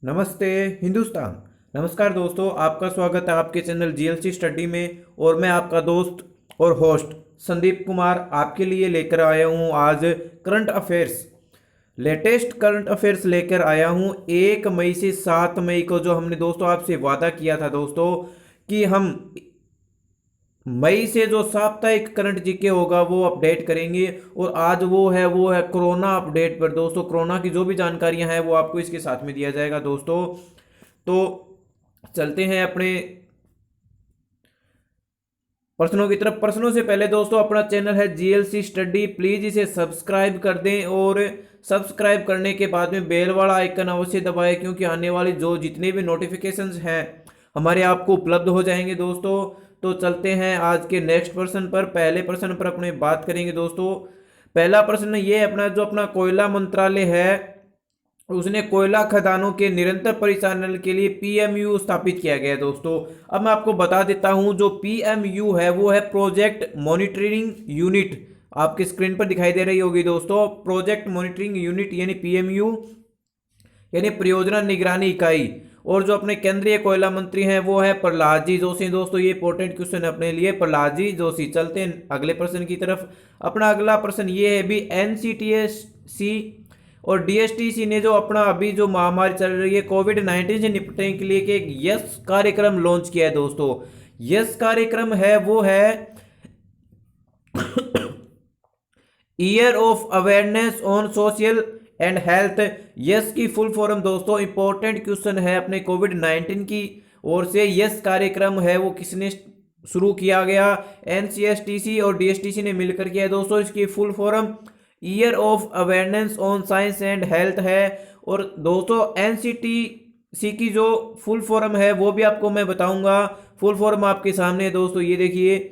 नमस्ते हिंदुस्तान। नमस्कार दोस्तों, आपका स्वागत है आपके चैनल जीएलसी स्टडी में। और मैं आपका दोस्त और होस्ट संदीप कुमार आपके लिए लेकर आया हूं आज current affairs, latest current affairs लेकर आया हूं 1 मई से 7 मई को। जो हमने दोस्तों आपसे वादा किया था दोस्तों कि हम मई से जो साप्ताहिक करंट जीके होगा वो अपडेट करेंगे। और आज वो है कोरोना अपडेट पर दोस्तों। कोरोना की जो भी जानकारियां हैं वो आपको इसके साथ में दिया जाएगा दोस्तों। तो चलते हैं अपने प्रश्नों की तरफ। प्रश्नों से पहले दोस्तों, अपना चैनल है जीएलसी स्टडी, प्लीज इसे सब्सक्राइब कर दें और सब्सक्राइब करने के बाद में बेल वाला आइकन अवश्य दबाएं, क्योंकि आने वाली जो जितने भी नोटिफिकेशंस हैं हमारे आपको उपलब्ध हो जाएंगे दोस्तों। तो चलते हैं आज के नेक्स्ट प्रश्न पर। पहले प्रश्न पर अपने बात करेंगे दोस्तों। पहला प्रश्न ये अपना जो अपना कोयला मंत्रालय है उसने कोयला खदानों के निरंतर परिचालन के लिए पीएमयू स्थापित किया गया है दोस्तों। अब मैं आपको बता देता हूं, जो पीएमयू है वो है प्रोजेक्ट मॉनिटरिंग यूनिट। आपकी स्क्रीन पर दिखाई दे रही होगी दोस्तों, प्रोजेक्ट मॉनिटरिंग यूनिट यानी पीएमयू यानी परियोजना निगरानी इकाई। और जो अपने केंद्रीय कोयला मंत्री हैं वो है प्रहलाद जी जोशी दोस्तों। ये इंपॉर्टेंट क्वेश्चन है अपने लिए, प्रहलाद जी जोशी। चलते हैं अगले प्रश्न की तरफ। अपना अगला प्रश्न ये है भी एनसीटीएससी और डीएसटीसी ने जो अपना अभी जो महामारी चल रही है कोविड-19 से निपटने के लिए एक यस कार्यक्रम लॉन्च किया है दोस्तों। यस कार्यक्रम है वो है year of awareness on social and health. Yes की फुल फॉर्म दोस्तों, इंपॉर्टेंट क्वेश्चन है अपने कोविड-19 की ओर से। यस कार्यक्रम है वो किसने शुरू किया गया? एनसीएसटीसी और डीएसटीसी ने मिलकर किया है दोस्तों। इसकी full form year of awareness on science and health है। और दोस्तों एनसीटीसी की जो फुल फॉर्म है वो भी आपको मैं बताऊंगा। फुल फॉर्म आपके सामने है दोस्तों, ये देखिए,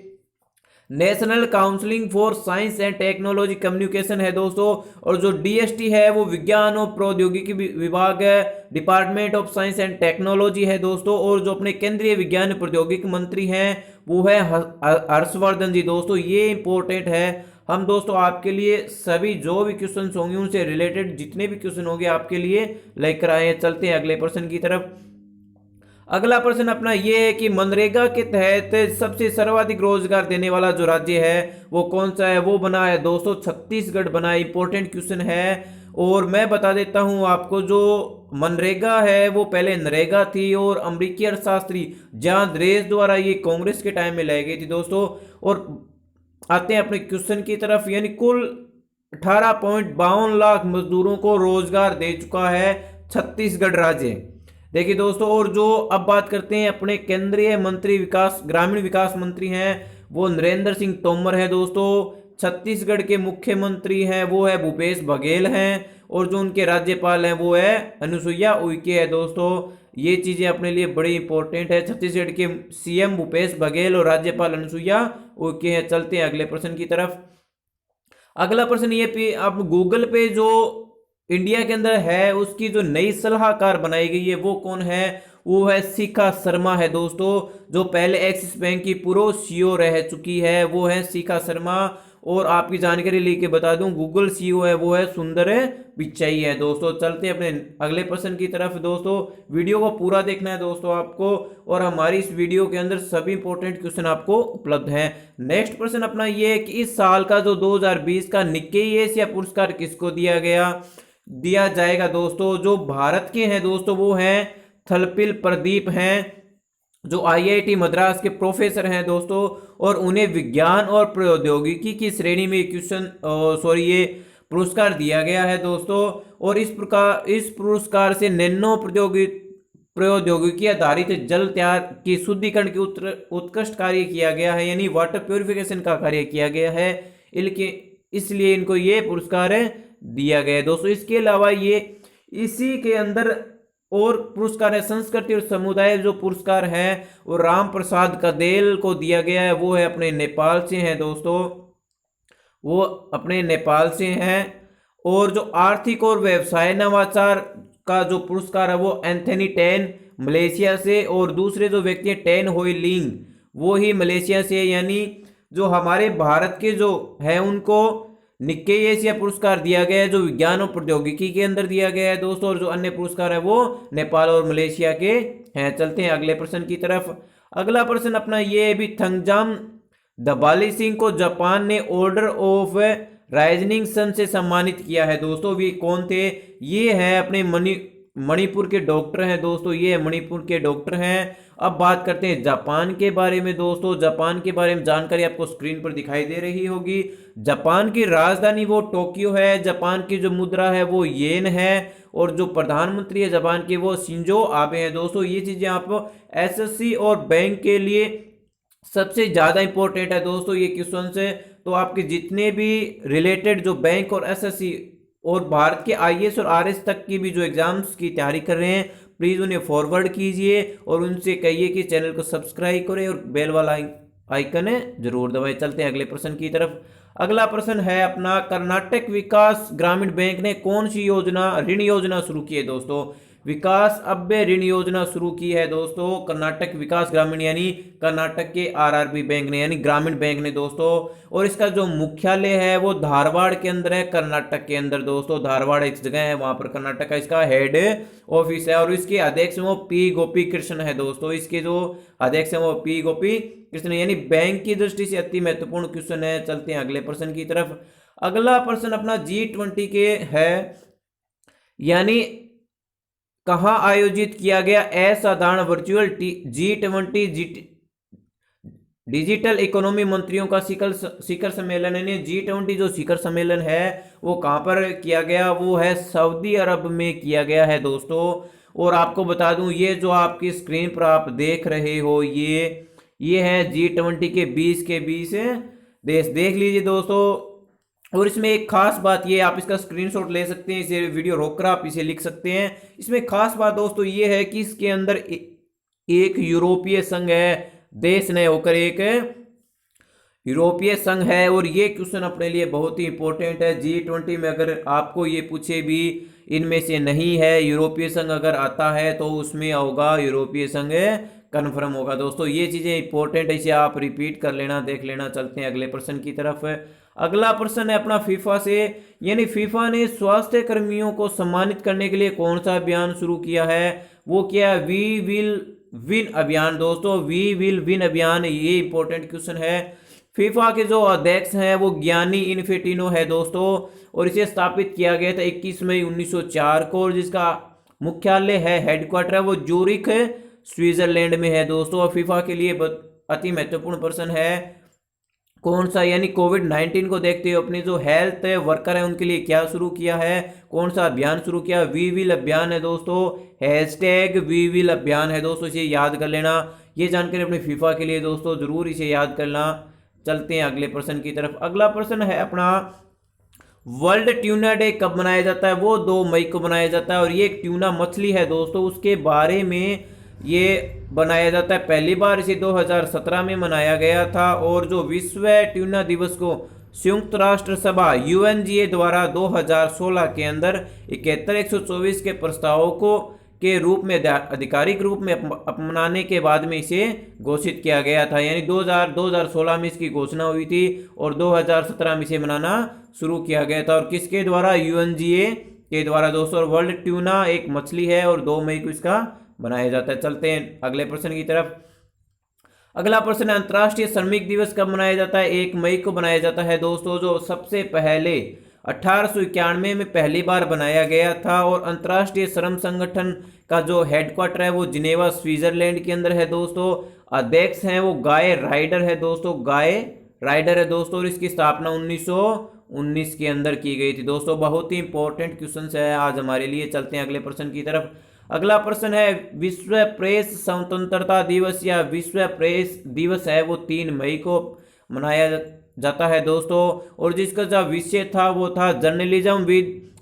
national counselling for science and technology communication है दोस्तों। और जो डीएसटी है वो विज्ञान और प्रौद्योगिकी विभाग है, department of science and technology है दोस्तों। और जो अपने केंद्रीय विज्ञान प्रौद्योगिकी मंत्री हैं वो है हर्षवर्धन जी दोस्तों। ये इंपॉर्टेंट है। हम दोस्तों आपके लिए सभी जो भी क्वेश्चन होंगे उनसे रिलेटेड जितने भी क्वेश्चन होंगे आपके लिए लेकर आए हैं। चलते हैं अगले प्रश्न की तरफ। अगला प्रश्न अपना ये है कि मनरेगा के तहत सबसे सर्वाधिक रोजगार देने वाला जो राज्य है वो कौन सा है? वो बना है दोस्तों छत्तीसगढ़ बना है। इंपॉर्टेंट क्वेश्चन है। और मैं बता देता हूं आपको, जो मनरेगा है वो पहले नरेगा थी और अमेरिकी अर्थशास्त्री जॉन द्रेस द्वारा ये कांग्रेस के टाइम में लाई गई थी दोस्तों। और आते हैं अपने क्वेश्चन की तरफ। यानी कुल 18.52 लाख मजदूरों को रोजगार दे चुका है छत्तीसगढ़ राज्य। देखिए दोस्तों, और जो अब बात करते हैं अपने केंद्रीय मंत्री विकास ग्रामीण विकास मंत्री हैं वो नरेंद्र सिंह तोमर है दोस्तों। छत्तीसगढ़ के मुख्यमंत्री हैं वो है भूपेश बघेल हैं। और जो उनके राज्यपाल हैं वो है अनुसुईया उइके है दोस्तों। ये चीजें अपने लिए बड़ी इंपॉर्टेंट है। छत्तीसगढ़ के सीएम भूपेश बघेल और राज्यपाल अनुसुईया उइके हैं। चलते हैं अगले प्रश्न की तरफ। अगला प्रश्न ये पे अब गूगल पे जो इंडिया के अंदर है उसकी जो नई सलाहकार बनाई गई है वो कौन है? वो है शिखा शर्मा है दोस्तों। जो पहले एक्सिस बैंक की पूर्व सीईओ रह चुकी है वो है शिखा शर्मा। और आपकी जानकारी लेके बता दूं, गूगल सीईओ है वो है सुंदर पिचाई है दोस्तों। चलते हैं अपने अगले प्रश्न की तरफ दोस्तों। वीडियो को पूरा देखना है दोस्तों आपको, और हमारी इस वीडियो के अंदर सभी इंपॉर्टेंट क्वेश्चन आपको उपलब्ध हैं। नेक्स्ट प्रश्न अपना ये है कि इस साल का जो 2020 का निक्केई एशिया पुरस्कार किसको दिया जाएगा दोस्तों? जो भारत के हैं दोस्तों वो हैं थलपिल प्रदीप हैं, जो आईआईटी मद्रास के प्रोफेसर हैं दोस्तों। और उन्हें विज्ञान और प्रौद्योगिकी की श्रेणी में ये पुरस्कार दिया गया है दोस्तों। और इस पुरस्कार से नैनो प्रौद्योगिकी आधारित जल त्यार की शुद्धिकरण की उत्कृष्ट कार्य किया गया है, यानी वाटर प्योरिफिकेशन का कार्य किया गया है। इसलिए इनको ये पुरस्कार दिया गया है दोस्तों। इसके अलावा ये इसी के अंदर और पुरस्कार है संस्कृति और समुदाय। जो पुरस्कार है वो राम प्रसाद कदेल को दिया गया है, वो है अपने नेपाल से हैं दोस्तों। वो अपने नेपाल से हैं। और जो आर्थिक और व्यवसाय नवाचार का जो पुरस्कार है वो एंथनी टेन मलेशिया से, और दूसरे जो व्यक्ति हैं टेन होई लिंग वो ही मलेशिया से। यानी जो हमारे भारत के जो है उनको निक्केई एशिया पुरस्कार दिया गया है जो विज्ञान और प्रौद्योगिकी के अंदर दिया गया है दोस्तों, और जो अन्य पुरस्कार है वो नेपाल और मलेशिया के हैं। चलते हैं अगले प्रश्न की तरफ। अगला प्रश्न अपना ये है भी, थंगजाम दबाली सिंह को जापान ने ऑर्डर ऑफ राइजनिंग सन से सम्मानित किया है दोस्तों। भी कौन थे? ये है अपने मणिपुर के डॉक्टर हैं दोस्तों, ये मणिपुर के डॉक्टर हैं। अब बात करते हैं जापान के बारे में दोस्तों। जापान के बारे में जानकारी आपको स्क्रीन पर दिखाई दे रही होगी। जापान की राजधानी वो टोक्यो है। जापान की जो मुद्रा है वो येन है, और जो प्रधानमंत्री है जापान के वो शिंजो आबे हैं दोस्तों। ये चीजें आप एसएससी और बैंक के लिए सबसे ज्यादा इंपॉर्टेंट है दोस्तों ये क्वेश्चन से। तो आपके जितने भी रिलेटेड जो बैंक और एसएससी और भारत के आईएएस और आरएस तक की भी जो एग्जाम्स की तैयारी कर रहे हैं, प्लीज उन्हें फॉरवर्ड कीजिए और उनसे कहिए कि चैनल को सब्सक्राइब करें और बेल वाला आइकन है जरूर दबाएं। चलते हैं अगले प्रश्न की तरफ। अगला प्रश्न है अपना, कर्नाटक विकास ग्रामीण बैंक ने कौन सी योजना, ऋण योजना शुरू की है दोस्तों? विकास अव्यय ऋण योजना शुरू की है दोस्तों कर्नाटक विकास ग्रामीण यानी कर्नाटक के आरआरबी बैंक ने, यानी ग्रामीण बैंक ने दोस्तों। और इसका जो मुख्यालय है वो धारवाड़ के अंदर है, कर्नाटक के अंदर दोस्तों। धारवाड़ एक जगह है, वहां पर कर्नाटक का इसका हेड ऑफिस है, और इसके अध्यक्ष वो पी गोपी कृष्ण है दोस्तों। इसके जो अध्यक्ष है वो पी गोपी कृष्ण, यानी बैंक की दृष्टि से अति महत्वपूर्ण क्वेश्चन है। चलते हैं अगले प्रश्न की तरफ। अगला प्रश्न अपना G20 के है, यानी कहां आयोजित किया गया असाधारण वर्चुअल G20 डिजिटल इकोनॉमी मंत्रियों का शिखर सम्मेलन, यानी G20 जो शिखर सम्मेलन है वो कहां पर किया गया? वो है सऊदी अरब में किया गया है दोस्तों। और आपको बता दूं, ये जो आपकी स्क्रीन पर आप देख रहे हो ये है G20 के 20 देश, देख लीजिए दोस्तों। और इसमें एक खास बात ये, आप इसका स्क्रीनशॉट ले सकते हैं, इसे वीडियो रोककर आप इसे लिख सकते हैं। इसमें खास बात दोस्तों ये है कि इसके अंदर एक यूरोपीय संघ है, देश ने होकर एक यूरोपीय संघ है। और ये क्वेश्चन अपने लिए बहुत ही इंपॉर्टेंट है। G20 में अगर आपको ये पूछे भी इनमें से नहीं है, यूरोपीय संघ अगर आता है तो उसमें होगा यूरोपीय संघ कन्फर्म होगा दोस्तों। ये चीजें इंपॉर्टेंट है, इसे आप रिपीट कर लेना, देख लेना। चलते हैं अगले प्रश्न की तरफ। अगला प्रश्न है अपना फीफा से, यानी फीफा ने स्वास्थ्य कर्मियों को सम्मानित करने के लिए कौन सा अभियान शुरू किया है? वो क्या है? वी विल विन अभियान दोस्तों, वी विल विन अभियान। ये इंपॉर्टेंट क्वेश्चन है। फीफा के जो अध्यक्ष हैं वो गियानी इन्फेंटिनो है दोस्तों, और इसे स्थापित किया गया था 21 मई 1904 को, और जिसका मुख्यालय है, हेडक्वार्टर है वो जूरिक स्विट्जरलैंड में है दोस्तों। और फीफा के लिए अति महत्वपूर्ण प्रश्न है कौन सा, यानी कोविड-19 को देखते हुए अपने जो हेल्थ वर्कर है उनके लिए क्या शुरू किया है, कौन सा अभियान शुरू किया? वी विल अभियान है दोस्तों, हैशटैग वी विल अभियान है दोस्तों, इसे याद कर लेना। ये जानकारी अपने फीफा के लिए दोस्तों जरूर इसे याद करना। चलते हैं अगले प्रश्न की तरफ। अगला प्रश्न है अपना, वर्ल्ड ट्यूना डे कब मनाया जाता है? वो 2 मई को मनाया जाता है, और ये एक ट्यूना मछली है दोस्तों, उसके बारे में ये बनाया जाता है। पहली बार इसे 2017 में मनाया गया था। और जो विश्व ट्यूना दिवस को संयुक्त राष्ट्र सभा यूएनजीए द्वारा 2016 के अंदर 71/124 के प्रस्तावों को के रूप में आधिकारिक रूप में अपनाने के बाद में इसे घोषित किया गया था, यानी 2016 में इसकी घोषणा हुई थी और 2017 में इसे मनाना शुरू किया गया था। और किसके द्वारा? यूएनजीए के द्वारा दोस्तों। वर्ल्ड ट्यूना एक मछली है और 2 मई को इसका बनाया जाता है। चलते हैं अगले प्रश्न की तरफ। अगला प्रश्न है, अंतर्राष्ट्रीय श्रमिक दिवस कब मनाया जाता है? 1 मई को बनाया जाता है दोस्तों, जो सबसे पहले 1891 में पहली बार बनाया गया था। और अंतर्राष्ट्रीय श्रम संगठन का जो हेडक्वार्टर है वो जिनेवा स्विट्जरलैंड के अंदर है दोस्तों। अध्यक्ष हैं वो गाय राइडर है दोस्तों, गाय राइडर है दोस्तों। और इसकी स्थापना 1919 के अंदर की गई थी दोस्तों। बहुत ही इंपॉर्टेंट क्वेश्चन है आज हमारे लिए। चलते हैं अगले प्रश्न की तरफ। अगला प्रश्न है, विश्व प्रेस स्वतंत्रता दिवस या विश्व प्रेस दिवस है वो 3 मई को मनाया जाता है दोस्तों। और जिसका जो विषय था वो था जर्नलिज्म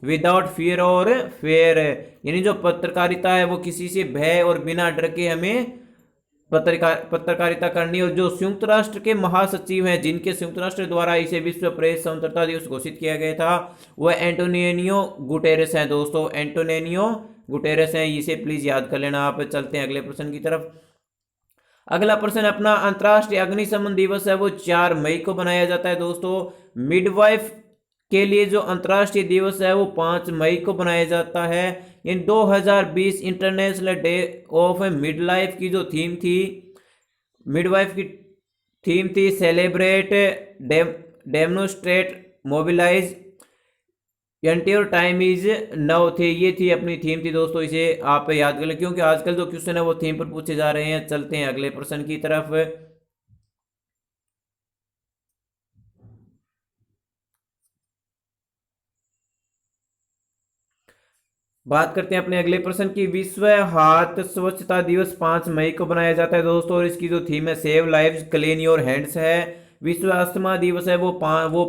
विदाउट फियर और फेयर, यानी जो पत्रकारिता है वो किसी से भय और बिना डर के हमें पत्रकारिता करनी। और जो संयुक्त राष्ट्र के महासचिव हैं, जिनके संयुक्त राष्ट्र द्वारा इसे विश्व प्रेस स्वतंत्रता दिवस घोषित किया गया था, वह एंटोनियो गुटेरेस हैं दोस्तों, एंटोनियो गुटेरेस हैं। इसे प्लीज याद कर लेना आप। चलते हैं अगले प्रश्न की तरफ। अगला प्रश्न अपना, अंतर्राष्ट्रीय अग्निशमन दिवस है वो 4 मई को मनाया जाता है दोस्तों। मिडवाइफ के लिए जो अंतर्राष्ट्रीय दिवस है वो 5 मई को बनाया जाता है। In 2020 international day of midlife की जो थीम थी, मिडवाइफ की थीम थी celebrate, demonstrate, mobilise, unite our time is now थे। ये थी अपनी थीम थी दोस्तों, इसे आप याद कर लें क्योंकि आजकल जो क्वेश्चन है वो थीम पर पूछे जा रहे हैं। चलते हैं अगले प्रश्न की तरफ। बात करते हैं अपने अगले प्रश्न की। विश्व हाथ स्वच्छता दिवस 5 मई को बनाया जाता है दोस्तों, और इसकी जो थीम है save lives clean your hands है। विश्व अस्थमा दिवस है वो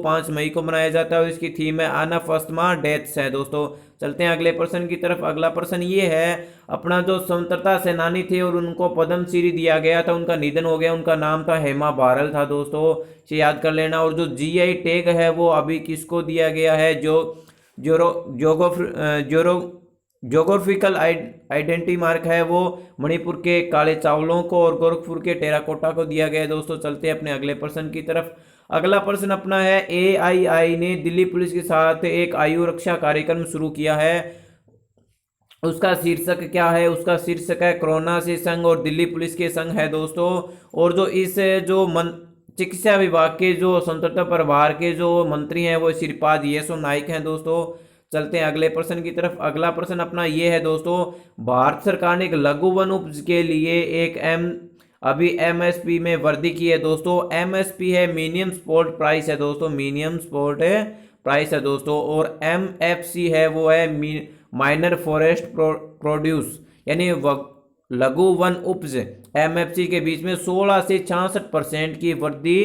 5 मई को मनाया जाता है, और इसकी थीम है अनफ अस्थमा डेथ्स है दोस्तों। चलते हैं अगले प्रश्न की तरफ। अगला प्रश्न ये है, अपना जो स्वतंत्रता सेनानी थे और उनको पद्मश्री दिया गया था, उनका निधन हो गया, उनका नाम था हेमा बारल था दोस्तों, इसे याद कर लेना। और जो जीआई टैग है वो अभी किसको दिया गया है, जो जोरो जोरो ज्योग्राफिकल आइडेंटिटी मार्क है वो मणिपुर के काले चावलों को और गोरखपुर के टेराकोटा को दिया गया है दोस्तों। चलते हैं अपने अगले प्रश्न की तरफ। अगला प्रश्न अपना है, एआईआई ने दिल्ली पुलिस के साथ एक आयु रक्षा कार्यक्रम शुरू किया है, उसका शीर्षक क्या है? उसका शीर्षक है कोरोना से संघ और दिल्ली पुलिस के संघ है दोस्तों। और जो इस जो चिकित्सा विभाग के जो स्वतंत्रता प्रभार के जो मंत्री हैं वो श्रीपाद येसो नाइक हैं दोस्तों। चलते हैं अगले प्रश्न की तरफ। अगला प्रश्न अपना ये है दोस्तों, भारत सरकार ने एक लघु वन उपज के लिए एक अभी एमएसपी में वृद्धि की है दोस्तों। एमएसपी है मिनिमम सपोर्ट प्राइस है दोस्तों, मिनिमम सपोर्ट प्राइस है दोस्तों। और एमएफसी है वो है माइनर फॉरेस्ट प्रोड्यूस, यानी लघु वन उपज एमएफसी के बीच में 16 से 66% की वृद्धि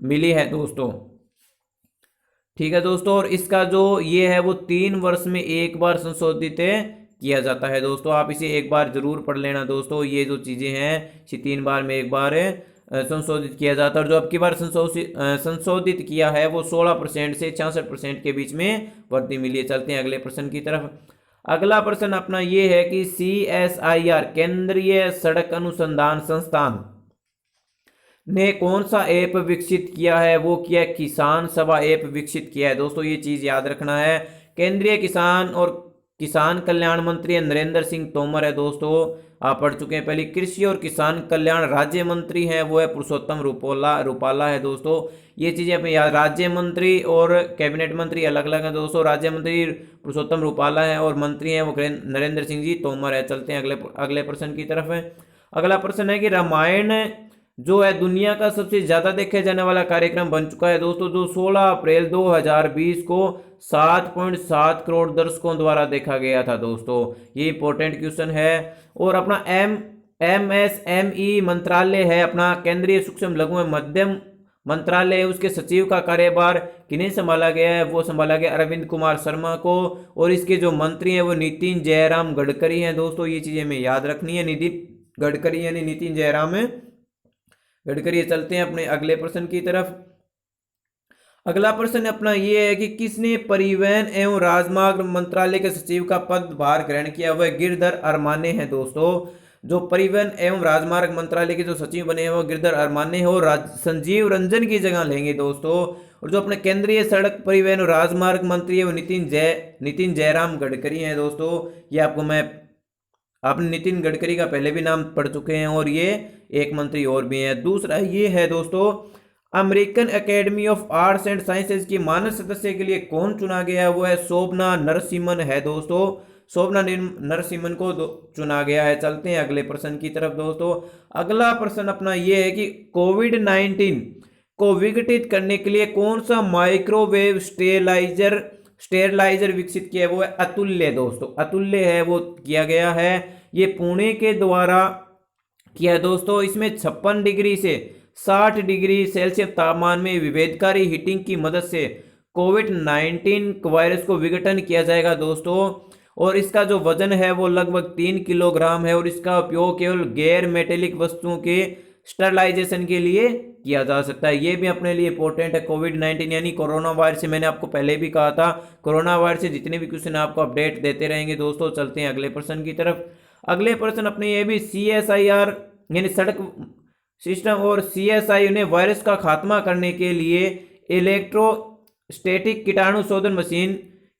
मिली है दोस्तों। ठीक है दोस्तों, और इसका जो ये है वो 3 वर्ष में एक बार संशोधित किया जाता है दोस्तों। आप इसे एक बार जरूर पढ़ लेना दोस्तों, ये जो चीज़ें हैं इसे 3 बार में एक बार संशोधित किया जाता है। और जो अब की बार संशोधित किया है वो 16% से 66% के बीच में वृद्धि मिली है। चलते हैं अगले प्रश्न की तरफ। अगला प्रश्न अपना ये है कि CSIR केंद्रीय सड़क अनुसंधान संस्थान ने कौन सा ऐप विकसित किया है? वो किया किसान सभा ऐप विकसित किया है दोस्तों, ये चीज याद रखना है। केंद्रीय किसान और किसान कल्याण मंत्री नरेंद्र सिंह तोमर है दोस्तों, आप पढ़ चुके हैं पहले। कृषि और किसान कल्याण राज्य मंत्री हैं वो है पुरुषोत्तम रूपाला है दोस्तों। ये चीजें अपने याद, राज्य मंत्री और कैबिनेट मंत्री अलग अलग हैं दोस्तों। राज्य मंत्री पुरुषोत्तम रूपाला है और मंत्री हैं वो नरेंद्र सिंह जी तोमर है। चलते हैं अगले प्रश्न की तरफ है। अगला प्रश्न है कि रामायण जो है दुनिया का सबसे ज्यादा देखे जाने वाला कार्यक्रम बन चुका है दोस्तों, जो 16 अप्रैल 2020 को 7.7 करोड़ दर्शकों द्वारा देखा गया था दोस्तों। ये इंपॉर्टेंट क्वेश्चन है। और अपना MSME मंत्रालय है अपना, केंद्रीय सूक्ष्म लघु एवं मध्यम मंत्रालय है, उसके सचिव का कार्यभार किन्हें संभाला गया है? वो संभाला गया अरविंद कुमार शर्मा को। और इसके जो मंत्री हैं वो नितिन जयराम गडकरी हैं दोस्तों, ये चीजें हमें याद रखनी है। नितिन गडकरी यानी नितिन जयराम गडकरी। चलते हैं अपने अगले प्रश्न की तरफ। अगला प्रश्न अपना ये है कि किसने परिवहन एवं राजमार्ग मंत्रालय के सचिव का पदभार ग्रहण किया? वह गिरधर अरमाने हैं दोस्तों। जो परिवहन एवं राजमार्ग मंत्रालय के जो सचिव बने हैं वो गिरधर अरमाने हो, संजीव रंजन की जगह लेंगे दोस्तों। और जो अपने केंद्रीय सड़क परिवहन और राजमार्ग मंत्री है वो नितिन जयराम गडकरी हैं दोस्तों। ये आपने नितिन गडकरी का पहले भी नाम पढ़ चुके हैं, और ये एक मंत्री और भी हैं। दूसरा ये है दोस्तों, American academy of arts and sciences की मानद सदस्य के लिए कौन चुना गया? वो है शोभना नरसिम्हन है दोस्तों, शोभना नरसिम्हन को चुना गया है। चलते हैं अगले प्रश्न की तरफ दोस्तों। अगला प्रश्न अपना ये है कि कोविड-19 को विघटित करने के लिए कौन सा माइक्रोवेव स्टेरलाइजर विकसित किया है? वो है अतुल्य दोस्तों, अतुल्य है वो किया गया है। ये पुणे के द्वारा किया है दोस्तों। इसमें 56 डिग्री से 60 डिग्री सेल्सियस तापमान में विभेदकारी हीटिंग की मदद से कोविड-19 वायरस को विघटन किया जाएगा दोस्तों। और इसका जो वजन है वो लगभग 3 किलोग्राम है, और इसका उपयोग केवल गैर मेटेलिक वस्तुओं के स्टरलाइजेशन के लिए किया जा सकता है। ये भी अपने लिए इंपॉर्टेंट है। कोविड-19 यानी कोरोना वायरस से मैंने आपको पहले भी कहा था, कोरोना वायरस से जितने भी क्वेश्चन आपको अपडेट देते रहेंगे दोस्तों। चलते हैं अगले प्रश्न की तरफ। अगले प्रश्न अपने ये भी CSIR यानी सड़क सिस्टम और CSI ने वायरस का खात्मा करने के लिए स्टैटिक कीटाणु शोधन मशीन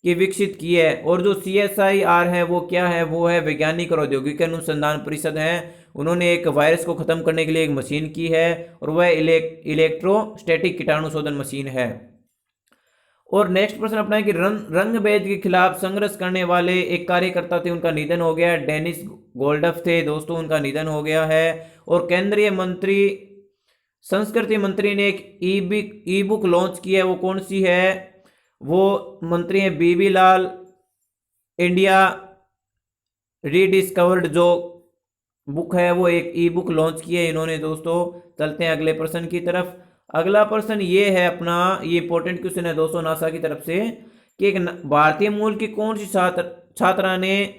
की विकसित की है। और जो CSIR है वो क्या है, वो है वैज्ञानिक और औद्योगिक अनुसंधान परिषद है। उन्होंने एक वायरस को खत्म करने के लिए एक मशीन की है और वह इलेक्ट्रोस्टैटिक कीटाणु शोधन मशीन है। और नेक्स्ट प्रश्न अपना है कि रंगभेद के खिलाफ संघर्ष करने वाले एक कार्यकर्ता थे, उनका निधन हो गया। डेनिस गोल्डफ थे दोस्तों, उनका निधन हो गया है। और केंद्रीय मंत्री संस्कृति मंत्री ने एक ई बुक लॉन्च की है, वो कौन सी है, वो मंत्री हैं बीबी लाल। इंडिया रीडिस्कवर्ड जो बुक है वो एक ई बुक लॉन्च की है इन्होंने दोस्तों। चलते हैं अगले प्रश्न की तरफ। अगला प्रश्न ये है अपना, ये इंपॉर्टेंट क्वेश्चन है दोस्तों नासा की तरफ से, कि एक भारतीय मूल की कौन सी छात्रा ने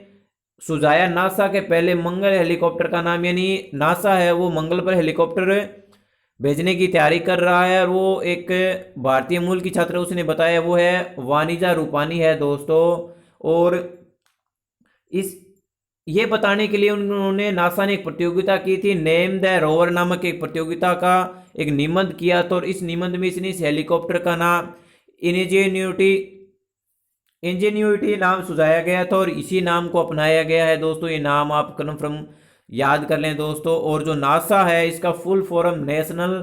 सुझाया नासा के पहले मंगल हेलीकॉप्टर का नाम, यानी नासा है वो मंगल पर हेलीकॉप्टर भेजने की तैयारी कर रहा है। और वो एक भारतीय मूल की छात्रा उसने बताया, वो है वानिजा रूपानी है दोस्तों। और इस ये बताने के लिए उन्होंने नासा ने एक प्रतियोगिता की थी, नेम द रोवर नामक एक प्रतियोगिता का एक निबंध किया। तो इस निबंध में इसने इस हेलीकॉप्टर का नाम इंजेन्यूटी नाम सुझाया गया था और इसी नाम को अपनाया गया है दोस्तों। ये नाम आप कन्फर्म याद कर लें दोस्तों। और जो नासा है इसका full form national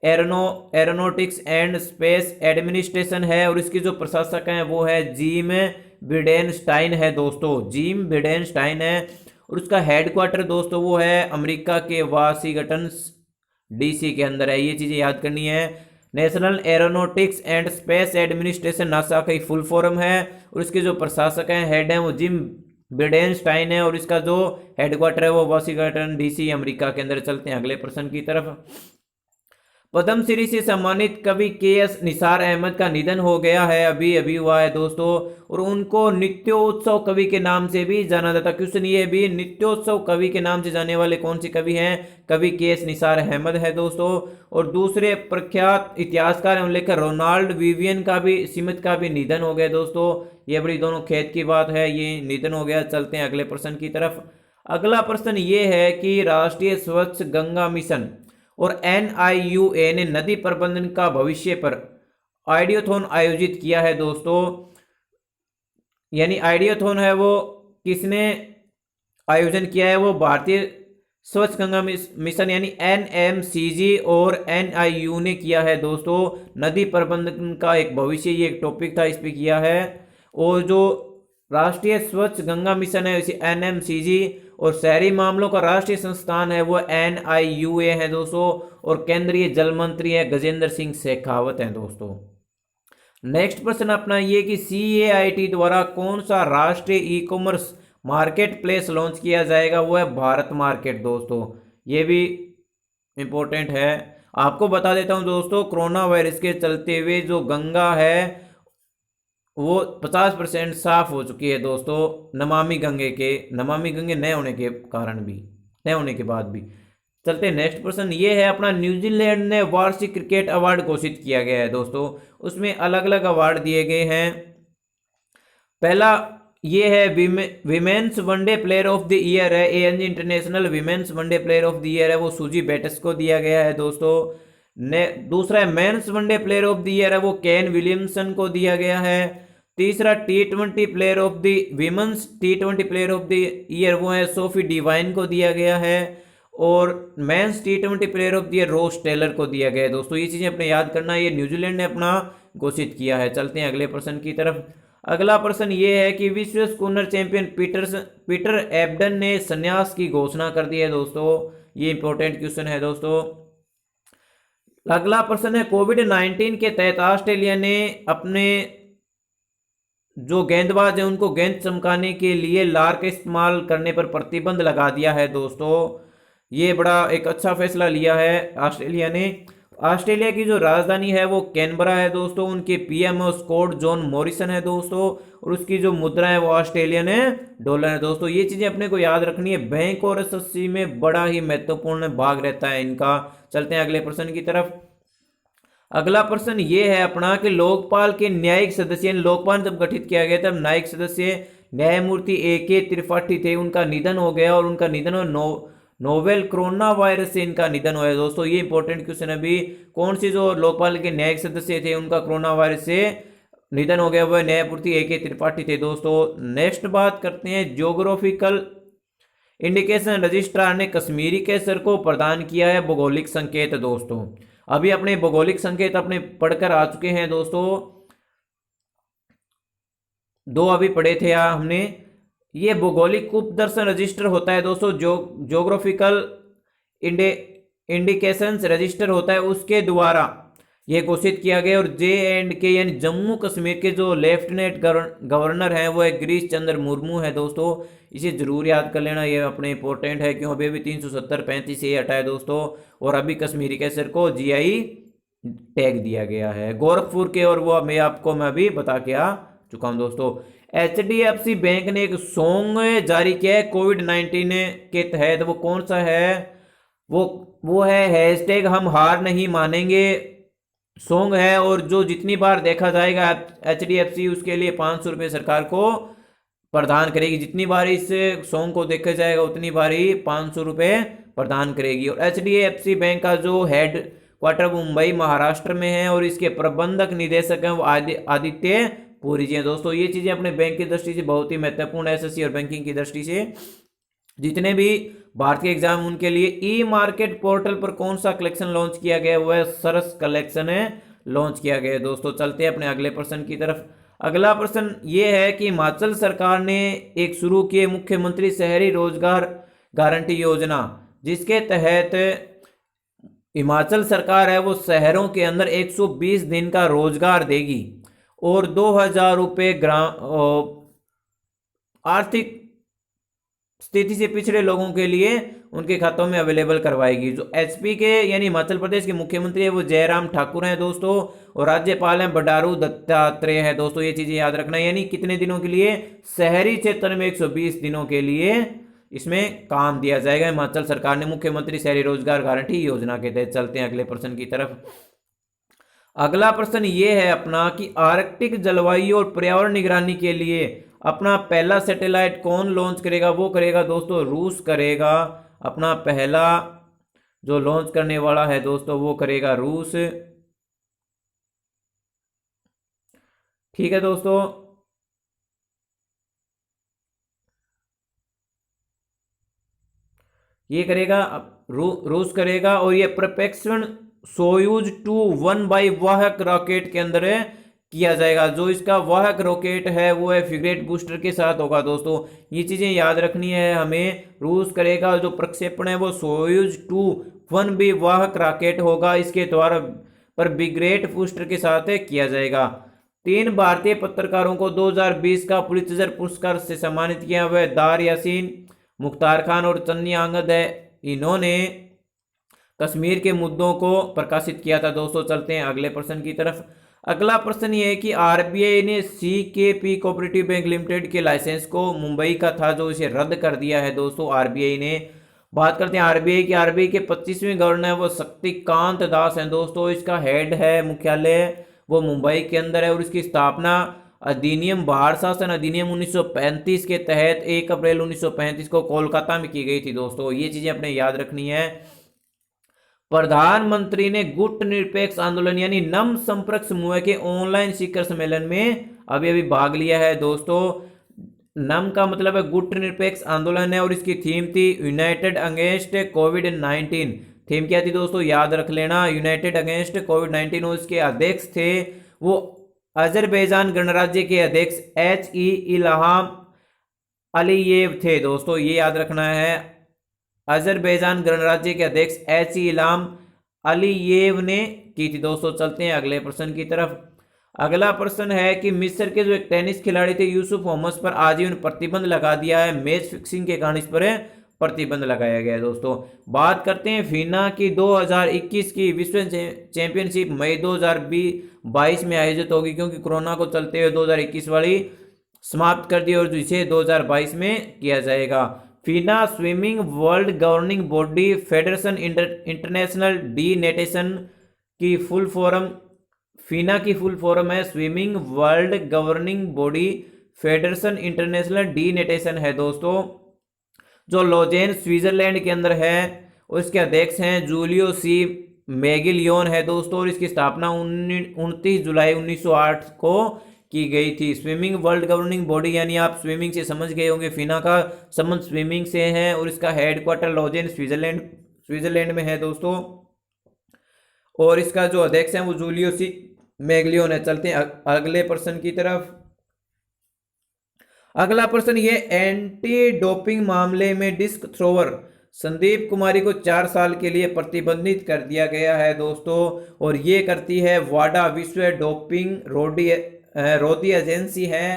aeronautics and space administration है। और इसके जो प्रशासक हैं वो है जिम बिडेनस्टाइन है दोस्तों, जिम बिडेनस्टाइन है। और उसका हेडक्वार्टर दोस्तों वो है अमेरिका के वाशिंगटन DC के अंदर है। ये चीज़ें याद करनी है। National aeronautics and space administration NASA का ही फुल फॉर्म है। और इसके जो प्रशासक हैं, हेड हैं, वो जिम बिडेनस्टाइन है। और इसका जो हेडक्वार्टर है वो वाशिंगटन DC अमेरिका के अंदर। चलते हैं अगले प्रश्न की तरफ। पद्मश्री से सम्मानित कवि KS निसार अहमद का निधन हो गया है, अभी अभी हुआ है दोस्तों। और उनको नित्योत्सव कवि के नाम से भी जाना जाता। क्वेश्चन ये भी, नित्योत्सव कवि के नाम से जाने वाले कौन से कवि हैं, कवि KS निसार अहमद है दोस्तों। और दूसरे प्रख्यात इतिहासकार एवं लेखक रोनाल्ड विवियन का भी, स्मिथ का भी निधन हो गया दोस्तों। ये बड़ी दोनों खेद की बात है, ये निधन हो गया। चलते हैं अगले प्रश्न की तरफ। अगला प्रश्न ये है कि राष्ट्रीय स्वच्छ गंगा मिशन और NIUA ने नदी प्रबंधन का भविष्य पर आइडियोथॉन आयोजित किया है दोस्तों। यानी आइडियोथॉन है वो किसने आयोजन किया है, वो भारतीय स्वच्छ गंगा मिशन यानी NMCG और NIU ने किया है दोस्तों। नदी प्रबंधन का एक भविष्य, ये एक टॉपिक था, इस पे किया है। और जो राष्ट्रीय स्वच्छ गंगा मिशन है इसे NMCG, और शहरी मामलों का राष्ट्रीय संस्थान है वो NIUA है दोस्तों। और केंद्रीय जल मंत्री है गजेंद्र सिंह शेखावत हैं दोस्तों। नेक्स्ट प्रश्न अपना ये कि CAIT द्वारा कौन सा राष्ट्रीय ई-कॉमर्स मार्केट प्लेस लॉन्च किया जाएगा, वो है भारत मार्केट दोस्तों। ये भी इंपॉर्टेंट है। आपको बता देता हूं दोस्तों, कोरोना वायरस के चलते हुए जो गंगा है वो 50% साफ हो चुकी है दोस्तों, नमामि गंगे न होने के कारण भी, न होने के बाद भी। चलते हैं नेक्स्ट प्रश्न। ये है अपना, न्यूजीलैंड ने वार्षिक क्रिकेट अवार्ड घोषित किया गया है दोस्तों। उसमें अलग अलग अवार्ड दिए गए हैं। पहला ये है women's one day player of the year है, ANZ international women's one day player of the year है, वो सूजी बेटस को दिया गया है दोस्तों। दूसरा है men's one day player of the year है, वो केन विलियमसन को दिया गया है। तीसरा T20 player of the women's T20 player of the year वो है सोफी डिवाइन को दिया गया है। और men's T20 player of the year Ross Taylor को दिया गया है दोस्तों। ये चीजें अपने याद करना, ये न्यूजीलैंड ने अपना घोषित किया है। चलते हैं अगले प्रश्न की तरफ। अगला प्रश्न ये है कि विश्व स्कूनर चैंपियन पीटर एबडन ने संन्यास की घोषणा कर दी है दोस्तों। ये इंपॉर्टेंट क्वेश्चन है दोस्तों। अगला प्रश्न है, कोविड-19 के तहत ऑस्ट्रेलिया ने अपने जो गेंदबाज हैं उनको गेंद चमकाने के लिए लार का इस्तेमाल करने पर प्रतिबंध लगा दिया है दोस्तों। ये बड़ा एक अच्छा फैसला लिया है ऑस्ट्रेलिया ने। ऑस्ट्रेलिया की जो राजधानी है वो कैनबरा है दोस्तों। उनके PM स्कॉट जॉन मॉरिसन है दोस्तों। और उसकी जो मुद्रा है वो ऑस्ट्रेलियन डॉलर है दोस्तों। ये चीजें अपने को याद रखनी है। बैंक और SSC में बड़ा ही महत्वपूर्ण भाग रहता है इनका। चलते हैं अगले प्रश्न की तरफ। अगला प्रश्न ये है अपना कि लोकपाल के न्यायिक सदस्य, लोकपाल जब गठित किया गया तब न्यायिक सदस्य न्यायमूर्ति AK त्रिपाठी थे, उनका निधन हो गया। और उनका निधन नोवेल कोरोना वायरस से इनका निधन हुआ है दोस्तों। ये इंपॉर्टेंट क्वेश्चन है। अभी कौन सी जो लोकपाल के न्यायिक सदस्य थे उनका कोरोना वायरस से निधन हो गया, वह न्यायपूर्ति ए के त्रिपाठी थे दोस्तों। नेक्स्ट बात करते हैं ज्योग्राफिकल इंडिकेशन रजिस्ट्रार ने कश्मीरी केसर को प्रदान किया है भौगोलिक संकेत दोस्तों। अभी अपने भौगोलिक संकेत अपने पढ़कर आ चुके हैं दोस्तों, दो अभी पढ़े थे हमने। ये भौगोलिक उपदर्शन रजिस्टर होता है दोस्तों, जो ज्योग्राफिकल इंडिकेशंस रजिस्टर होता है, उसके द्वारा ये घोषित किया गया। और JNK यानी जम्मू कश्मीर के जो लेफ्टिनेंट गवर्नर हैं वो है गिरीश चंद्र मुर्मू है दोस्तों। इसे जरूर याद कर लेना, ये अपने इंपॉर्टेंट है, क्यों अभी 370-35 से हटा है दोस्तों। और अभी कश्मीरी केसर को GI टैग दिया गया है गोरखपुर के, और वो मैं अभी बता के आ चुका हूं दोस्तों। HDFC बैंक ने एक सॉन्ग जारी किया है कोविड-19 के तहत। वो कौन सा है? वो है हैशटैग हम हार नहीं मानेंगे सॉन्ग है। और जो जितनी बार देखा जाएगा HDFC उसके लिए 500 रुपये सरकार को प्रदान करेगी। जितनी बार इस सॉन्ग को देखा जाएगा उतनी बार ही 500 रुपये प्रदान करेगी। और HDFC बैंक का जो हेड क्वार्टर मुंबई महाराष्ट्र में है, और इसके प्रबंधक निदेशक हैं वो आदित्य पुरी जी हैं दोस्तों। ये चीजें अपने बैंक की दृष्टि से बहुत ही महत्वपूर्ण है, SSC और बैंकिंग की दृष्टि से। जितने भी भारतीय एग्जाम उनके लिए ई मार्केट पोर्टल पर कौन सा कलेक्शन लॉन्च किया गया, वो है सरस कलेक्शन है लॉन्च किया गया है दोस्तों। चलते हैं अपने अगले प्रश्न की तरफ। अगला प्रश्न ये है कि हिमाचल सरकार ने एक शुरू किए मुख्यमंत्री शहरी रोजगार गारंटी योजना, जिसके तहत हिमाचल सरकार है वो शहरों के अंदर 120 दिन का रोजगार देगी और 2000 रुपये आर्थिक स्थिति से पिछड़े लोगों के लिए उनके खातों में अवेलेबल करवाएगी। जो HP के यानी हिमाचल प्रदेश के मुख्यमंत्री है वो जयराम ठाकुर हैं दोस्तों, और राज्यपाल हैं बंडारू दत्तात्रेय है दोस्तों। ये चीजें याद रखना, यानी कितने दिनों के लिए? शहरी क्षेत्र में 120 दिनों के लिए इसमें काम दिया जाएगा हिमाचल सरकार ने मुख्यमंत्री शहरी रोजगार गारंटी योजना के तहत। चलते हैं अगले प्रश्न की तरफ। अगला प्रश्न ये है अपना कि आर्कटिक जलवायु और पर्यावरण निगरानी के लिए अपना पहला सैटेलाइट कौन लॉन्च करेगा? वो करेगा दोस्तों रूस करेगा। अपना पहला जो लॉन्च करने वाला है दोस्तों वो करेगा रूस। ठीक है दोस्तों, ये करेगा रूस करेगा। और ये प्रक्षेपण सोयूज 2 1 वाहक रॉकेट के अंदर किया जाएगा। जो इसका वाहक रॉकेट है वो है फ्रिगेट बूस्टर के साथ होगा दोस्तों। ये चीजें याद रखनी है हमें, रूस करेगा। जो प्रक्षेपण है वो सोयूज 2 1B वाहक रॉकेट होगा, इसके द्वारा पर फ्रिगेट बूस्टर के साथ किया जाएगा। 3 भारतीय पत्रकारों को 2020 का पुलित्जर पुरस्कार से सम्मानित किया हुआ है। दार यासीन, मुख्तार खान और चन्नी आंगद है। इन्होंने कश्मीर के मुद्दों को प्रकाशित किया था दोस्तों। चलते हैं अगले प्रश्न की तरफ। अगला प्रश्न ये है कि RBI ने CKP कोऑपरेटिव बैंक लिमिटेड के लाइसेंस को मुंबई का था जो इसे रद्द कर दिया है दोस्तों RBI ने। बात करते हैं RBI की। RBI के 25वें गवर्नर वो शक्तिकांत दास हैं दोस्तों। इसका हेड है मुख्यालय वो मुंबई के अंदर है, और इसकी स्थापना अधिनियम बाढ़ शासन अधिनियम 1935 के तहत 1 अप्रैल 1935 को कोलकाता में की गई थी दोस्तों। ये चीजें अपने याद रखनी है। प्रधानमंत्री ने गुट निरपेक्ष आंदोलन यानी नम संपर्क समूह के ऑनलाइन शिखर सम्मेलन में अभी भाग लिया है दोस्तों। नम का मतलब है गुट निरपेक्ष आंदोलन है, और इसकी थीम थी यूनाइटेड अगेंस्ट कोविड-19। थीम क्या थी दोस्तों? याद रख लेना, यूनाइटेड अगेंस्ट कोविड-19। और इसके अध्यक्ष थे वो अजरबैजान गणराज्य के अध्यक्ष HE इल्हाम अलीयेव थे दोस्तों। ये याद रखना है, अजरबैजान गणराज्य के अध्यक्ष HE इल्हाम अलीयेव ने की थी दोस्तों। चलते हैं अगले प्रश्न की तरफ। अगला प्रश्न है कि मिस्र के जो एक टेनिस खिलाड़ी थे यूसुफ मोहम्मद पर आजीवन प्रतिबंध लगा दिया है। मैच फिक्सिंग के कारण इस पर प्रतिबंध लगाया गया है दोस्तों। बात करते हैं फीना की 2021 की विश्व चैंपियनशिप मई 2022 में आयोजित होगी, क्योंकि कोरोना को चलते हुए 2021 वाली समाप्त कर दी और जिसे 2022 में किया जाएगा। FINA swimming world governing body Federation Internationale de Natation की फुल फॉर्म, फीना की फुल फॉर्म है swimming world governing body Federation Internationale de Natation है दोस्तों, जो लॉजेन स्विट्जरलैंड के अंदर है। और इसके अध्यक्ष हैं जूलियो सी मैगिलियोन है दोस्तों। और इसकी स्थापना 29 जुलाई 1908 को की गई थी। स्विमिंग वर्ल्ड गवर्निंग बॉडी, यानी आप स्विमिंग से समझ गए होंगे, फिना का संबंध स्विमिंग से है और इसका हेडक्वार्टर लॉजेन स्विट्जरलैंड में है दोस्तों, और इसका जो अध्यक्ष है वो जूलियो सी मैग्लियोन है। चलते हैं अगले प्रश्न की तरफ। अगला प्रश्न ये, एंटी डोपिंग मामले में डिस्क थ्रोवर संदीप कुमारी को 4 साल के लिए प्रतिबंधित कर दिया गया है दोस्तों, और ये करती है वाडा, विश्व डोपिंग रोधी एजेंसी है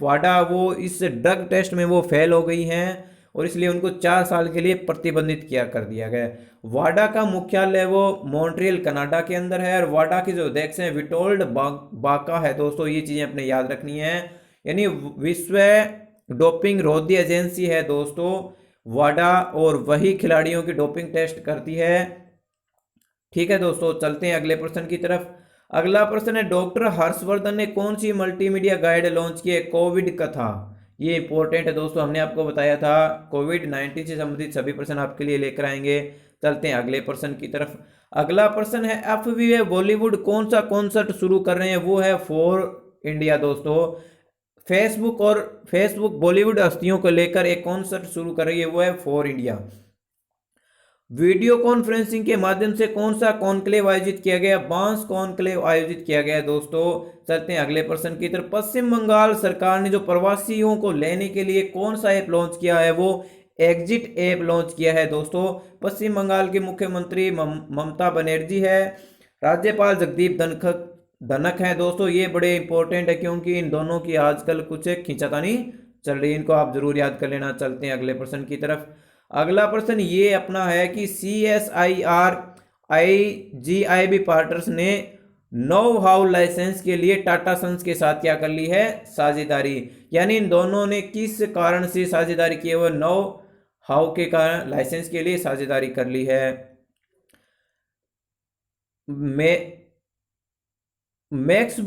वाडा। वो इस ड्रग टेस्ट में वो फेल हो गई हैं और इसलिए उनको 4 साल के लिए प्रतिबंधित कर दिया गया। वाडा का मुख्यालय वो मॉन्ट्रियल कनाडा के अंदर है, और वाडा के जो अध्यक्ष हैं विटोल्ड बाका है दोस्तों। ये चीजें अपने याद रखनी है, यानी विश्व डोपिंग रोधी एजेंसी है दोस्तों वाडा, और वही खिलाड़ियों की डोपिंग टेस्ट करती है। ठीक है दोस्तों, चलते हैं अगले प्रश्न की तरफ। अगला प्रश्न है, डॉक्टर हर्षवर्धन ने कौन सी मल्टीमीडिया गाइड लॉन्च की है? कोविड कथा। ये इंपॉर्टेंट है दोस्तों, हमने आपको बताया था कोविड-19 से संबंधित सभी प्रश्न आपके लिए लेकर आएंगे। चलते हैं अगले प्रश्न की तरफ। अगला प्रश्न है, एफवीए बॉलीवुड कौन सा कॉन्सर्ट शुरू कर रहे हैं? वो है फॉर इंडिया दोस्तों। फेसबुक बॉलीवुड हस्तियों को लेकर एक कॉन्सर्ट शुरू कर रही है, वो है फॉर इंडिया। वीडियो कॉन्फ्रेंसिंग के माध्यम से कौन सा कॉन्क्लेव आयोजित किया गया? बांस कॉन्क्लेव आयोजित किया गया दोस्तों। चलते हैं अगले प्रश्न की तरफ। पश्चिम बंगाल सरकार ने जो प्रवासियों को लेने के लिए कौन सा ऐप लॉन्च किया है? वो एग्जिट ऐप लॉन्च किया है दोस्तों। पश्चिम बंगाल की मुख्यमंत्री ममता बनर्जी है, राज्यपाल जगदीप धनक है दोस्तों। ये बड़े इंपॉर्टेंट है क्योंकि इन दोनों की आजकल कुछ खींचातानी चल रही है, इनको आप जरूर याद कर लेना। चलते हैं अगले प्रश्न की तरफ। अगला प्रश्न ये अपना है कि CSIR IGIB पार्टनर्स ने नो हाउ लाइसेंस के लिए टाटा सन्स के साथ क्या कर ली है? साझेदारी। यानी इन दोनों ने किस कारण से साझेदारी की है? वो नो हाउ के कारण लाइसेंस के लिए साझेदारी कर ली है। मैक्स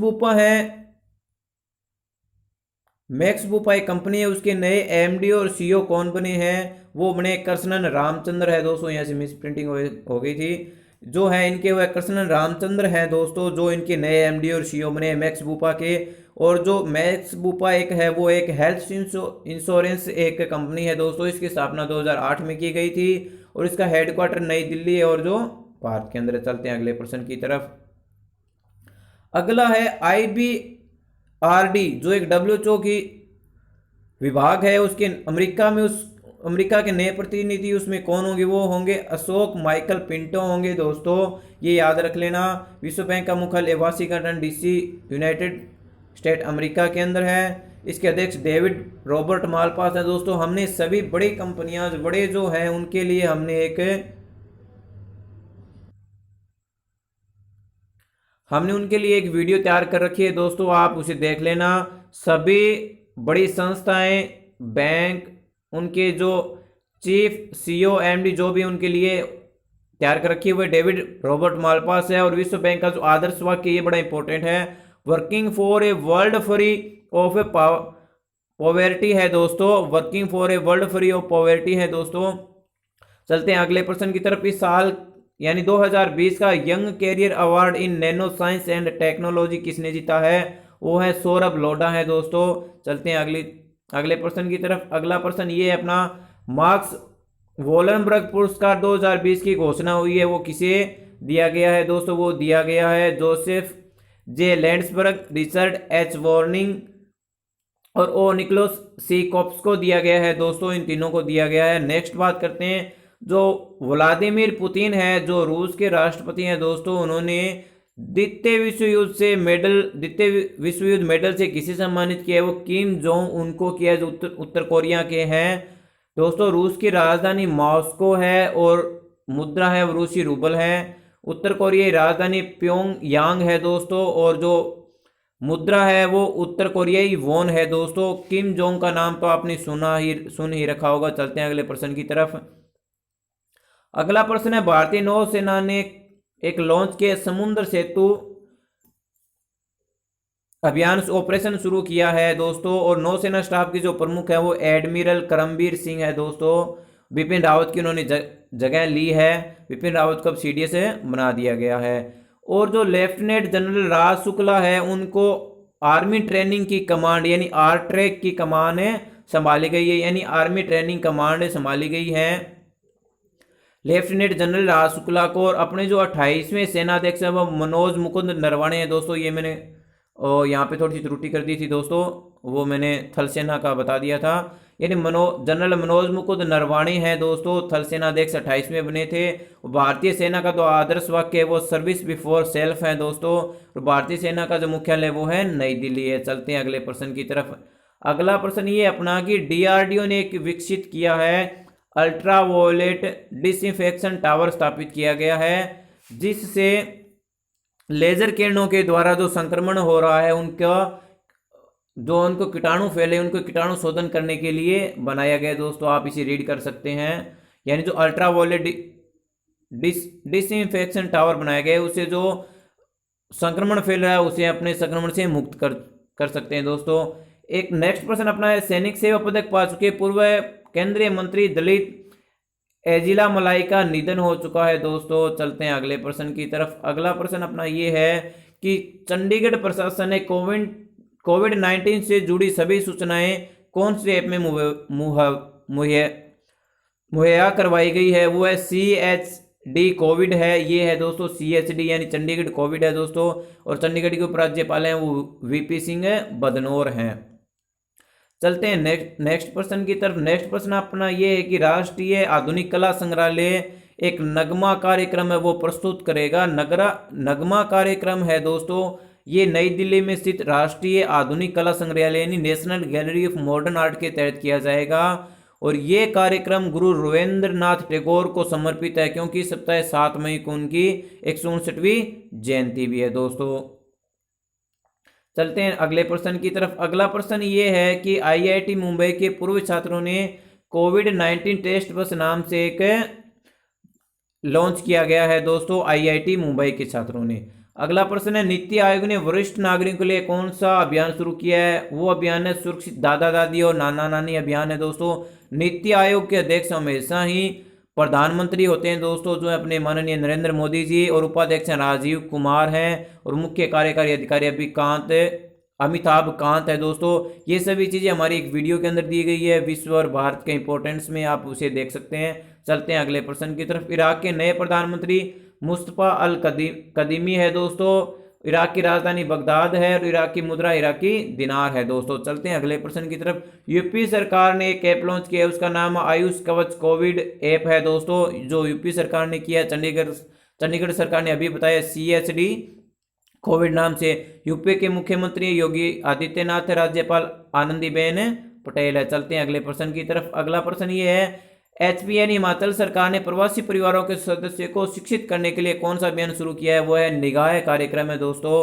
बूपा एक कंपनी है, उसके नए MD और CEO कौन बने हैं? वो बने कृष्णन रामचंद्र है दोस्तों। यहाँ से मिस प्रिंटिंग हो गई थी, जो है इनके वह कृष्णन रामचंद्र है दोस्तों, जो इनके नए MD और CEO बने मैक्स बूपा के। और जो मैक्स बूपा एक है वो एक हेल्थ इंश्योरेंस एक कंपनी है दोस्तों। इसकी स्थापना 2008 में की गई थी और इसका हेडक्वार्टर नई दिल्ली है और जो भारत के अंदर। चलते हैं अगले प्रश्न की तरफ। अगला है IBRD, जो एक WHO की विभाग है, उसके अमेरिका के नए प्रतिनिधि उसमें कौन होंगे? वो होंगे अशोक माइकल पिंटो होंगे दोस्तों, ये याद रख लेना। विश्व बैंक का मुख्यालय Washington DC United state America के अंदर है। इसके अध्यक्ष डेविड रॉबर्ट मालपास है दोस्तों। हमने सभी बड़ी कंपनियां बड़े जो हैं उनके लिए हमने उनके लिए एक वीडियो तैयार कर रखी है दोस्तों, आप उसे देख लेना। सभी बड़ी संस्थाएं, बैंक, उनके जो चीफ CEO MD जो भी उनके लिए तैयार कर रखी है वो डेविड रॉबर्ट मालपास है। और विश्व बैंक का जो आदर्श वाक्य ये बड़ा इंपॉर्टेंट है, working for a world free of A poverty है दोस्तों। Working for a world free of poverty है दोस्तों। चलते हैं अगले प्रश्न की तरफ। इस साल यानी 2020 का young career award in nano science and technology किसने जीता है? वो है सौरभ लोढ़ा है दोस्तों। चलते हैं अगले प्रश्न की तरफ। अगला प्रश्न ये है अपना, मार्क्स वोलनबर्ग पुरस्कार 2020 की घोषणा हुई है, वो किसे दिया गया है दोस्तों? वो दिया गया है Joseph J Landsberg, Richard H Waring और O निकोलस C कॉप्स को दिया गया है दोस्तों। इन तीनों को दिया गया है। नेक्स्ट बात करते हैं, जो व्लादिमीर पुतिन है, जो रूस के राष्ट्रपति हैं दोस्तों, उन्होंने द्वितीय विश्व युद्ध मेडल से किसे सम्मानित किया है? वो किम जोंग उनको किया है, जो उत्तर कोरिया के हैं दोस्तों। रूस की राजधानी मॉस्को है और मुद्रा है वो रूसी रूबल है। उत्तर कोरिया की राजधानी प्योंगयांग है दोस्तों, और जो मुद्रा है वो उत्तर कोरियाई वॉन है दोस्तों। किम जोंग का नाम तो आपने सुन ही रखा होगा। चलते हैं अगले प्रश्न की तरफ। अगला प्रश्न है, भारतीय नौसेना ने एक लॉन्च के समुद्र सेतु अभियान ऑपरेशन शुरू किया है दोस्तों, और नौसेना स्टाफ की जो प्रमुख है वो एडमिरल करमबीर सिंह है दोस्तों। बिपिन रावत की उन्होंने जगह ली है। बिपिन रावत को अब CDS से बना दिया गया है। और जो लेफ्टिनेंट जनरल राज शुक्ला है, उनको आर्मी ट्रेनिंग की कमांड यानी आर ट्रैक की कमान संभाली गई है, यानी आर्मी ट्रेनिंग कमांड संभाली गई है लेफ्टिनेंट जनरल राज शुक्ला को। और अपने जो 28वें सेनाध्यक्ष है वो मनोज मुकुंद नरवणे हैं दोस्तों। ये मैंने यहाँ पे थोड़ी सी त्रुटि कर दी थी दोस्तों, वो मैंने थल सेना का बता दिया था, यानी जनरल मनोज मुकुंद नरवाणे हैं दोस्तों, थल सेना अध्यक्ष 28वें बने थे। भारतीय सेना का जो आदर्श वाक्य है वो सर्विस बिफोर सेल्फ है दोस्तों। और भारतीय सेना का जो मुख्यालय वो है नई दिल्ली है। चलते हैं अगले प्रश्न की तरफ। अगला प्रश्न ये अपना कि डीआरडीओ ने एक विकसित किया है अल्ट्रावायलेट डिसइंफेक्शन टावर स्थापित किया गया है, जिससे लेजर किरणों के द्वारा जो संक्रमण हो रहा है उनका जो उनको कीटाणु फैले उनको कीटाणु शोधन करने के लिए बनाया गया दोस्तों। आप इसे रीड कर सकते हैं, यानी जो अल्ट्रावायलेट डिसइंफेक्शन टावर बनाया गया है उससे जो संक्रमण फैल रहा है उसे अपने संक्रमण से मुक्त कर सकते हैं दोस्तों। एक नेक्स्ट प्रश्न अपना है सैनिक सेवा पदक पा चुके पूर्व केंद्रीय मंत्री दलित एजिला मलाई का निधन हो चुका है दोस्तों। चलते हैं अगले प्रश्न की तरफ। अगला प्रश्न अपना ये है कि चंडीगढ़ प्रशासन ने कोविड-19 से जुड़ी सभी सूचनाएं कौन से ऐप में मुहैया करवाई गई है, वो है CHD कोविड है, ये है दोस्तों CHD यानी चंडीगढ़ कोविड है दोस्तों। और चंडीगढ़ के उपराज्यपाल हैं वो VP सिंह बदनौर हैं। चलते हैं नेक्स्ट प्रश्न की तरफ। नेक्स्ट प्रश्न अपना ये है कि राष्ट्रीय आधुनिक कला संग्रहालय एक नगमा कार्यक्रम है वो प्रस्तुत करेगा। नगमा कार्यक्रम है दोस्तों, ये नई दिल्ली में स्थित राष्ट्रीय आधुनिक कला संग्रहालय यानी national gallery of modern art के तहत किया जाएगा। और ये कार्यक्रम गुरु रविंद्रनाथ टैगोर को समर्पित है, क्योंकि इस सप्ताह 7 मई को उनकी 159वीं जयंती भी है दोस्तों। चलते हैं अगले प्रश्न की तरफ। अगला प्रश्न ये है कि IIT मुंबई के पूर्व छात्रों ने कोविड-19 टेस्ट बस नाम से एक लॉन्च किया गया है दोस्तों, IIT मुंबई के छात्रों ने। अगला प्रश्न है नीति आयोग ने वरिष्ठ नागरिकों के लिए कौन सा अभियान शुरू किया है, वो अभियान है सुरक्षित दादा दादी और नाना नानी अभियान है दोस्तों। नीति आयोग के अध्यक्ष हमेशा ही प्रधानमंत्री होते हैं दोस्तों, जो अपने माननीय नरेंद्र मोदी जी, और उपाध्यक्ष राजीव कुमार हैं, और मुख्य कार्यकारी अधिकारी अमिताभ कांत है दोस्तों। ये सभी चीज़ें हमारी एक वीडियो के अंदर दी गई है, विश्व और भारत के इंपॉर्टेंस में, आप उसे देख सकते हैं। चलते हैं अगले प्रश्न की तरफ। इराक के नए प्रधानमंत्री मुस्तफा अल कदीमी है दोस्तों। इराक की राजधानी बगदाद है और इराक की मुद्रा इराकी दिनार है दोस्तों। चलते हैं अगले प्रश्न की तरफ। यूपी सरकार ने एक ऐप लॉन्च किया है, उसका नाम आयुष कवच कोविड ऐप है दोस्तों, जो यूपी सरकार ने किया। चंडीगढ़ सरकार ने अभी बताया CHD कोविड नाम से। यूपी के मुख्यमंत्री योगी आदित्यनाथ, राज्यपाल आनंदीबेन पटेल है। चलते हैं अगले प्रश्न की तरफ। अगला प्रश्न ये है HPN हिमाचल सरकार ने प्रवासी परिवारों के सदस्यों को शिक्षित करने के लिए कौन सा अभियान शुरू किया है, वो है निगाह कार्यक्रम है दोस्तों।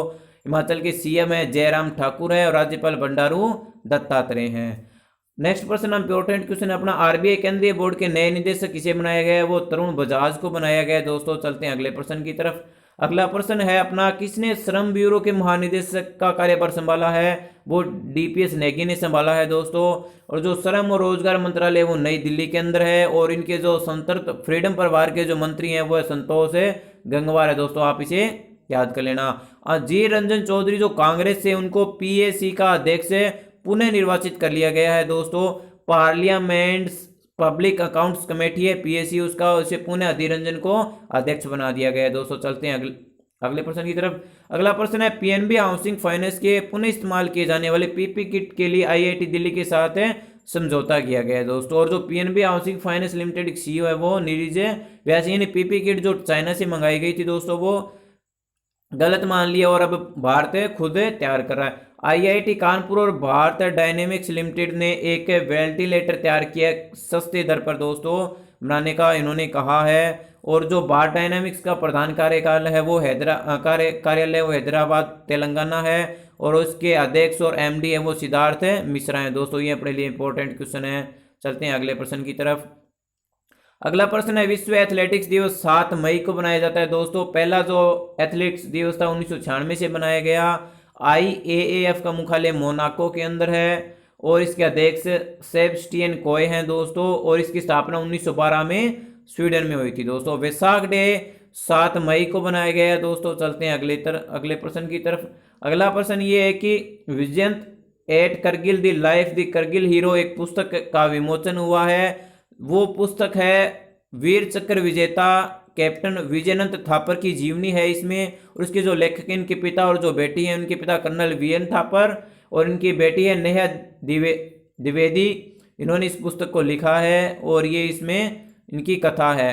हिमाचल के CM है जयराम ठाकुर है और राज्यपाल बंडारू दत्तात्रेय हैं। नेक्स्ट प्रश्न इंपॉर्टेंट क्वेश्चन अपना RBI केंद्रीय बोर्ड के नए निदेशक किसे बनाया गया है, वो तरुण बजाज को बनाया गया है दोस्तों। चलते हैं अगले प्रश्न की तरफ। अगला प्रश्न है अपना किसने श्रम ब्यूरो के महानिदेशक का कार्यभार संभाला है, वो DPS नेगी ने संभाला है दोस्तों। और जो श्रम और रोजगार मंत्रालय वो नई दिल्ली के अंदर है, और इनके जो संतृप्त फ्रीडम परिवार के जो मंत्री हैं वो है संतोष गंगवार है दोस्तों, आप इसे याद कर लेना। जी रंजन चौधरी जो कांग्रेस से, उनको PAC का अध्यक्ष पुनः निर्वाचित कर लिया गया है दोस्तों। पार्लियामेंट पब्लिक अकाउंट्स कमेटी है PAC उसका, उसे पुनः अधीर रंजन को अध्यक्ष बना दिया गया है दोस्तों। चलते हैं अगले प्रश्न की तरफ। अगला प्रश्न है PNB हाउसिंग फाइनेंस के पुनः इस्तेमाल किए जाने वाले PP किट के लिए IIT दिल्ली के साथ समझौता किया गया है दोस्तों। और जो PNB housing finance limited CEO है वो नीरज व्यासी ने PP किट जो चाइना से मंगाई गई थी दोस्तों वो गलत मान लिया और अब भारत खुद तैयार कर रहा है। IIT कानपुर और भारत डायनेमिक्स लिमिटेड ने एक वेंटिलेटर तैयार किया सस्ते दर पर दोस्तों बनाने का इन्होंने कहा है। और जो भारत डायनेमिक्स का प्रधान कार्यालय है वो हैदराबाद तेलंगाना है, और उसके अध्यक्ष और MD है वो सिद्धार्थ मिश्रा है दोस्तों। ये अपने लिए इंपॉर्टेंट क्वेश्चन है। चलते हैं अगले प्रश्न की तरफ। अगला प्रश्न है विश्व एथलेटिक्स दिवस 7 मई को बनाया जाता है दोस्तों। पहला जो एथलेटिक्स दिवस था 1996 से बनाया गया। IAAF का मुख्यालय मोनाको के अंदर है, और इसके अध्यक्ष सेबस्टियन कोय हैं दोस्तों, और इसकी स्थापना 1912 में स्वीडन में हुई थी दोस्तों। वैसाख डे 7 मई को बनाया गया है दोस्तों। चलते हैं अगले प्रश्न की तरफ। अगला प्रश्न ये है कि Vijyant at Kargil the life the Kargil hero एक पुस्तक का विमोचन हुआ है। वो पुस्तक है वीर चक्र विजेता कैप्टन विजयनंत थापर की जीवनी है इसमें। और इसके जो लेखक इनके पिता और जो बेटी है, उनके पिता कर्नल वीएन थापर और इनकी बेटी है नेहा द्विवेदी। इन्होंने इस पुस्तक को लिखा है और ये इसमें इनकी कथा है।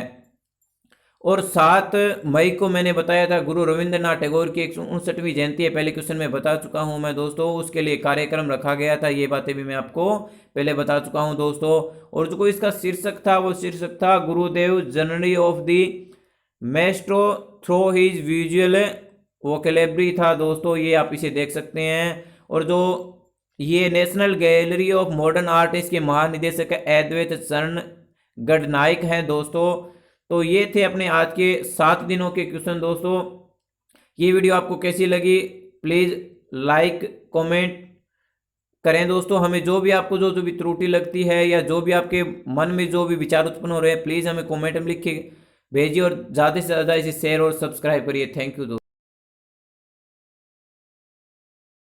और 7 मई को मैंने बताया था गुरु रविंद्रनाथ टैगोर की 159वीं जयंती है। पहले क्वेश्चन में बता चुका हूं मैं दोस्तों। उसके लिए कार्यक्रम रखा गया था, ये बातें भी मैं आपको पहले बता चुका हूं दोस्तों। और जो इसका शीर्षक था वो शीर्षक था Gurudev journey of the maestro through his visual vocabulary था दोस्तों। ये आप इसे देख सकते हैं। और जो ये national gallery of modern art इसके महानिदेशक अद्वैत चरण गढ़नायक हैं दोस्तों। तो ये थे अपने आज के 7 दिनों के क्वेश्चन दोस्तों। ये वीडियो आपको कैसी लगी प्लीज़ लाइक कमेंट करें दोस्तों। हमें जो भी आपको जो भी त्रुटि लगती है या जो भी आपके मन में जो भी विचार उत्पन्न हो रहे हैं, प्लीज़ हमें कमेंट में लिख के भेजिए और ज़्यादा से ज़्यादा इसे शेयर और सब्सक्राइब करिए। थैंक यू दोस्तों।